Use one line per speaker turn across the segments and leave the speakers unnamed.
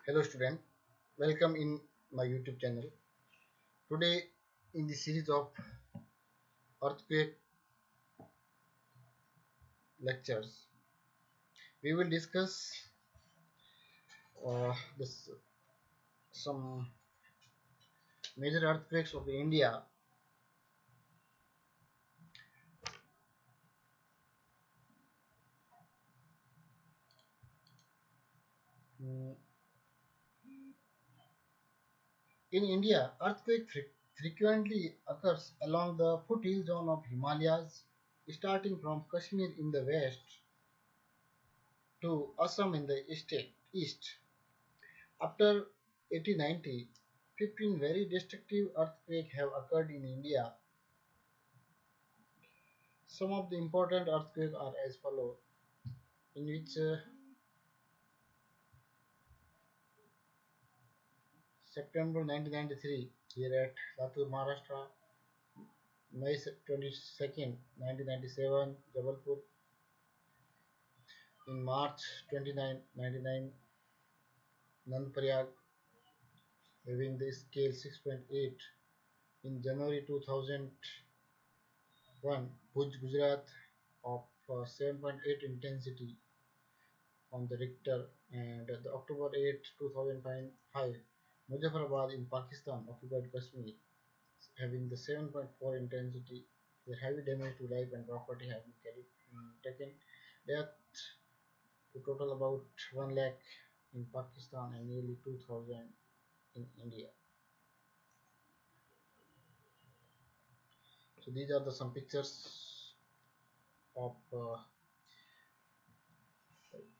Hello student, welcome in my YouTube channel. Today in the series of earthquake lectures, we will discuss this some major earthquakes of India. Mm, In India, earthquake frequently occurs along the foothill zone of Himalayas, starting from Kashmir in the west to Assam in the east. After 1890, 15 very destructive earthquakes have occurred in India. Some of the important earthquakes are as follows, in which September 1993 here at Latur, Maharashtra, May 22nd, 1997, Jabalpur, in March 29, 99, Nanprayag, having the scale 6.8, in January 2001, Bhuj, Gujarat, of 7.8 intensity on the Richter, and the October 8, 2005, Muzaffarabad in Pakistan, occupied Kashmir, having the 7.4 intensity. The heavy damage to life and property have been taken. Death to total about 1 lakh in Pakistan and nearly 2,000 in India. So these are some pictures of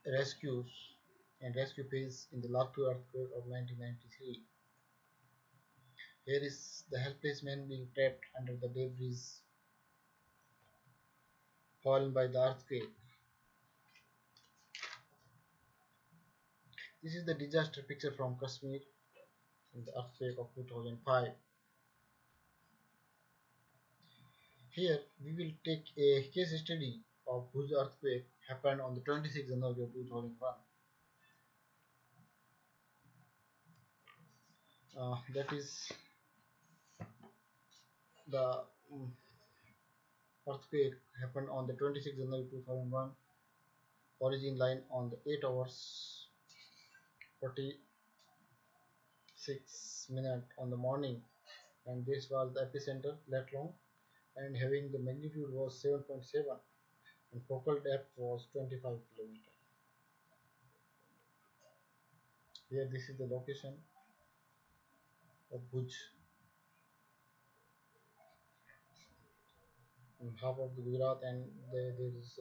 rescues and rescue phase in the Latur earthquake of 1993. Here is the helpless man being trapped under the debris fallen by the earthquake. This is the disaster picture from Kashmir in the earthquake of 2005. Here we will take a case study of Bhuj earthquake happened on the 26th January of 2001. That is the earthquake happened on the 26th January 2001. Origin line on the 8 hours 46 minutes on the morning, and this was the epicenter let long, and having the magnitude was 7.7 and focal depth was 25 kilometers. Here this is the location of Bhuj in half of the Gujarat, and there is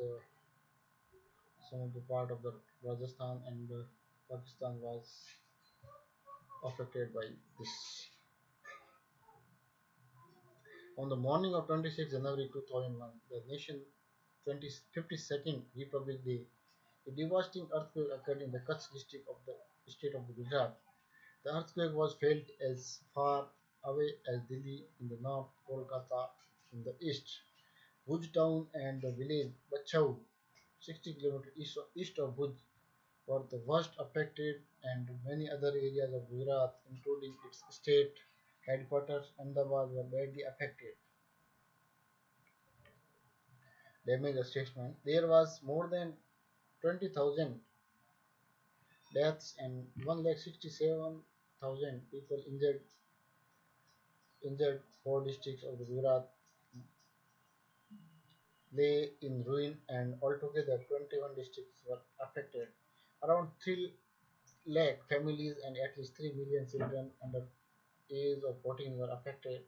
some of the part of the Rajasthan, and Pakistan was affected by this. On the morning of 26 January 2001, the nation 52nd Republic Day, a devastating earthquake occurred in the Kutch district of the state of the Gujarat. The earthquake was felt as far away as Delhi in the north, Kolkata in the east, Bhuj town and the village Bachau, 60 kilometers east of Bhuj, were the worst affected, and many other areas of Gujarat, including its state headquarters Ahmedabad, were badly affected. Damage assessment: there was more than 20,000 deaths and 1,67,000 people injured. Four districts of the Gujarat lay in ruin, and altogether 21 districts were affected. Around 3 lakh families and at least 3 million children under age of 14 were affected.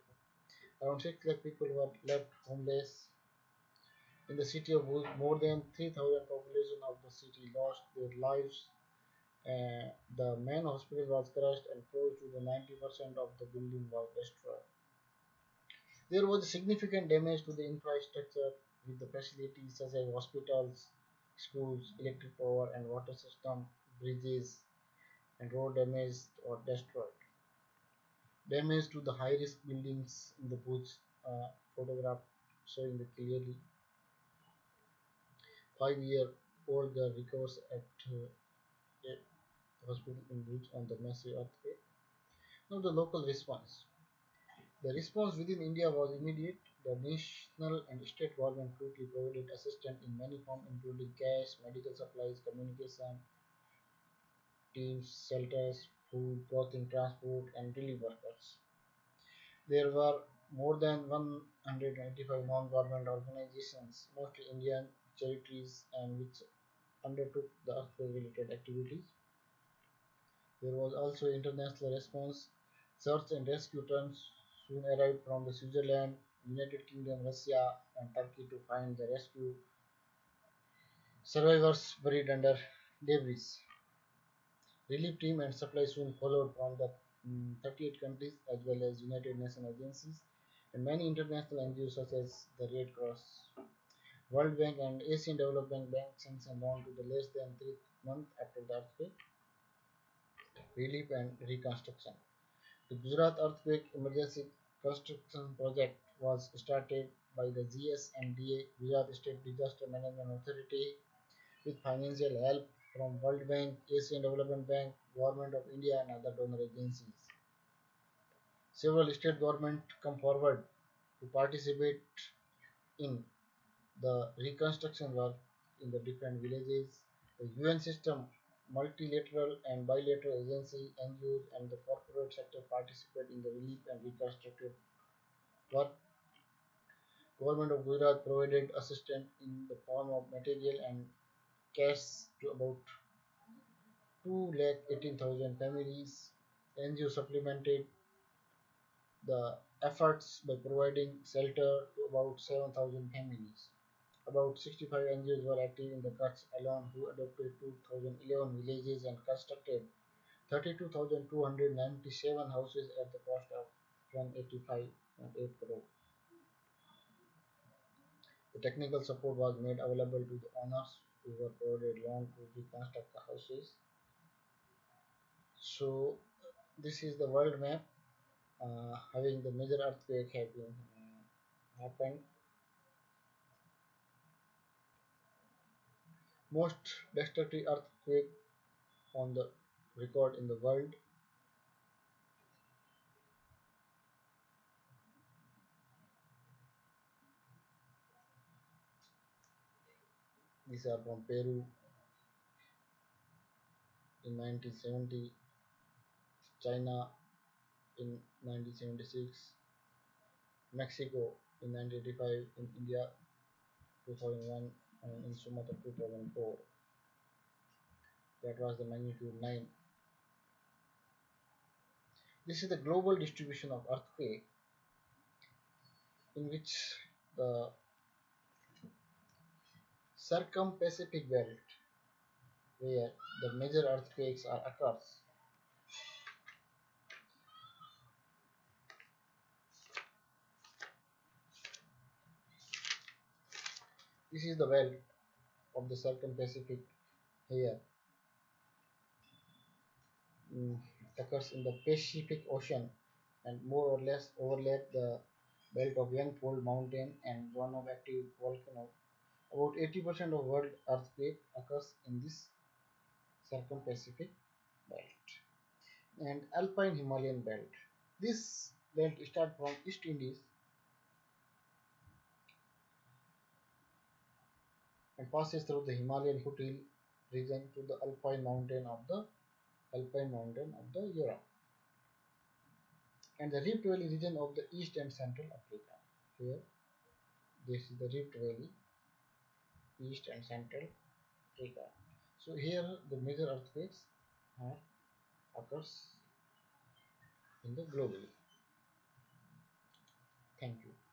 Around 6 lakh people were left homeless. In the city of Bhuj, more than 3,000 population of the city lost their lives. The main hospital was crushed and close to the 90% of the building was destroyed. There was significant damage to the infrastructure with the facilities such as hospitals, schools, electric power and water system, bridges and road damaged or destroyed. Damage to the high-risk buildings in the Bhuj photograph showing the clearly. 5-year-old girl recovers at hospital in Bhuj on the massive earthquake. Now the local response. The response within India was immediate. The national and state government quickly provided assistance in many forms, including cash, medical supplies, communication teams, shelters, food, clothing, transport, and relief workers. There were more than 195 non-government organizations, mostly Indian charities, and which undertook the earthquake-related activities. There was also international response. Search and rescue teams soon arrived from the Switzerland, United Kingdom, Russia, and Turkey to find the rescue survivors buried under debris. Relief team and supply soon followed from the 38 countries as well as United Nations agencies and many international NGOs such as the Red Cross, World Bank, and Asian Development Bank sanctioned loan to the less than 3 months after the earthquake. Relief and reconstruction. The Gujarat Earthquake Emergency Construction Project was started by the GSMDA, Gujarat State Disaster Management Authority, with financial help from World Bank, Asian Development Bank, Government of India, and other donor agencies. Several state governments come forward to participate in the reconstruction work in the different villages. The UN system, multilateral and bilateral agencies, NGOs, and the corporate sector participate in the relief and reconstructive work. Government of Gujarat provided assistance in the form of material and cash to about 2,18,000 families. NGO supplemented the efforts by providing shelter to about 7,000 families. About 65 NGOs were active in the Kutch alone who adopted 2011 villages and constructed 32,297 houses at the cost of 185.8 crore. The technical support was made available to the owners who were provided loan to reconstruct the houses. So this is the world map having the major earthquake have been happened. Most destructive earthquake on the record in the world. These are from Peru in 1970, China in 1976, Mexico in 1985, in India 2001, and in Sumatra 2004. That was the magnitude 9. This is the global distribution of earthquake in which the circum-Pacific belt where the major earthquakes are occurs. This is the belt of the circum-Pacific here mm, occurs in the Pacific Ocean and more or less overlap the belt of Young Fold Mountain and zone of active volcano. About 80% of world earthquake occurs in this circum-Pacific belt and Alpine Himalayan belt. This belt starts from East Indies and passes through the Himalayan foothill region to the Alpine mountain of the Europe and the Rift Valley region of the East and Central Africa. Here, this is the Rift Valley, East and Central Africa. So here the major earthquakes are occurs in the globally. Thank you.